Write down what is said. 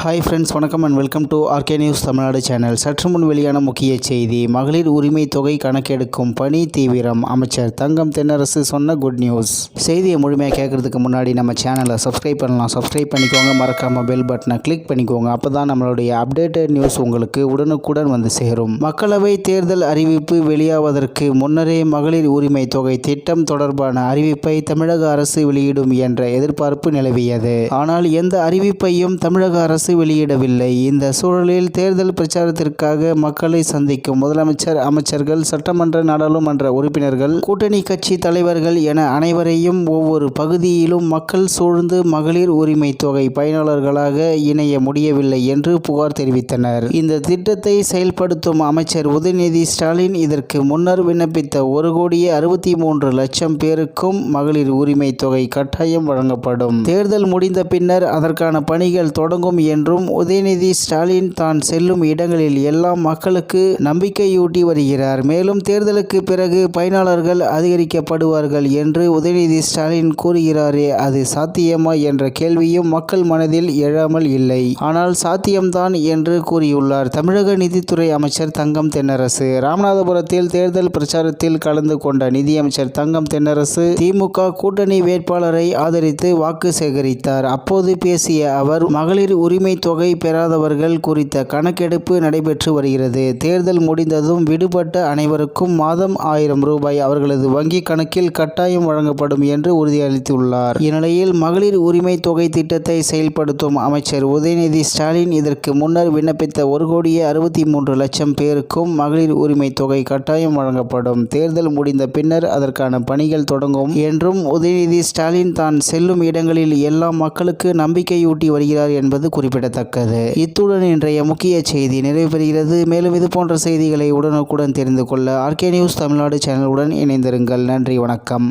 Hi friends, வணக்கம் and welcome to RK news Tamil Nadu channel. சற்று முன் வெளியான முக்கிய செய்தி. மகளிர் உரிமை தொகை கணக்கெடுக்கும் பணி தீவிரம். அமைச்சர் தங்கம் தென்னரசு சொன்ன குட் நியூஸ். செய்தியை முழுமையாக கேட்கறதுக்கு முன்னாடி நம்ம சேனலை சப்ஸ்கிரைப் பண்ணலாம். சப்ஸ்கிரைப் பண்ணிக்கோங்க. மறக்காம பெல் பட்டனை கிளிக் பண்ணிக்கோங்க. அப்போ தான் நம்மளுடைய அப்டேட்டட் நியூஸ் உங்களுக்கு உடனுக்குடன் வந்து சேரும். மக்களவை தேர்தல் அறிவிப்பு வெளியாவதற்கு முன்னரே மகளிர் உரிமை தொகை திட்டம் தொடர்பான அறிவிப்பை தமிழக அரசு வெளியிடும் என்ற எதிர்பார்ப்பு நிலவியது. ஆனால் எந்த அறிவிப்பையும் தமிழக அரசு வெளியிடவில்லை. இந்த சூழலில் தேர்தல் பிரச்சாரத்திற்காக மக்களை சந்திக்கும் முதலமைச்சர், அமைச்சர்கள், சட்டமன்ற, நாடாளுமன்ற உறுப்பினர்கள், கூட்டணி கட்சி தலைவர்கள் என அனைவரையும் ஒவ்வொரு பகுதியிலும் மக்கள் சூழ்ந்து மகளிர் உரிமை தொகை பயனாளர்களாக இணைய முடியவில்லை என்று புகார் தெரிவித்தனர். இந்த திட்டத்தை செயல்படுத்தும் அமைச்சர் உதயநிதி ஸ்டாலின் இதற்கு முன்னர் விண்ணப்பித்த 1,63,00,000 பேருக்கும் மகளிர் உரிமை தொகை கட்டாயம் வழங்கப்படும். தேர்தல் முடிந்த பின்னர் அதற்கான பணிகள் தொடங்கும் என்றும் உதயநிதி ஸ்டாலின் தான் செல்லும் இடங்களில் எல்லாம் மக்களுக்கு நம்பிக்கையூட்டி வருகிறார். மேலும் தேர்தலுக்கு பிறகு பயனாளர்கள் அதிகரிக்கப்படுவார்கள் என்று உதயநிதி ஸ்டாலின் கூறுகிறாரே, அது சாத்தியமா என்ற கேள்வியும் மக்கள் மனதில் எழாமல் இல்லை. ஆனால் சாத்தியம்தான் என்று கூறியுள்ளார் தமிழக நிதித்துறை அமைச்சர் தங்கம் தென்னரசு. ராமநாதபுரத்தில் தேர்தல் பிரச்சாரத்தில் கலந்து கொண்ட நிதியமைச்சர் தங்கம் தென்னரசு திமுக கூட்டணி வேட்பாளரை ஆதரித்து வாக்கு சேகரித்தார். அப்போது பேசிய அவர், மகளிர் உரிமை தொகை பெறாதவர்கள் குறித்த கணக்கெடுப்பு நடைபெற்று வருகிறது. தேர்தல் முடிந்ததும் விடுபட்ட அனைவருக்கும் மாதம் 1000 ரூபாய் அவர்களது வங்கி கணக்கில் கட்டாயம் வழங்கப்படும் என்று உறுதியளித்துள்ளார். இந்நிலையில் மகளிர் உரிமை தொகை திட்டத்தை செயல்படுத்தும் அமைச்சர் உதயநிதி ஸ்டாலின் இதற்கு முன்னர் விண்ணப்பித்த 1,63,00,000 பேருக்கும் மகளிர் உரிமை தொகை கட்டாயம் வழங்கப்படும். தேர்தல் முடிந்த பின்னர் அதற்கான பணிகள் தொடங்கும் என்றும் உதயநிதி ஸ்டாலின் தான் செல்லும் இடங்களில் எல்லாம் மக்களுக்கு நம்பிக்கையூட்டி வருகிறார் என்பது குறிப்பிடத்தக்கது. இத்துடன் இன்றைய முக்கிய செய்தி நிறைவு பெறுகிறது. மேலும் இது போன்ற செய்திகளை உடனுக்குடன் தெரிந்து கொள்ள ஆர்கே நியூஸ் தமிழ்நாடு சேனலுடன் இணைந்திருங்கள். நன்றி, வணக்கம்.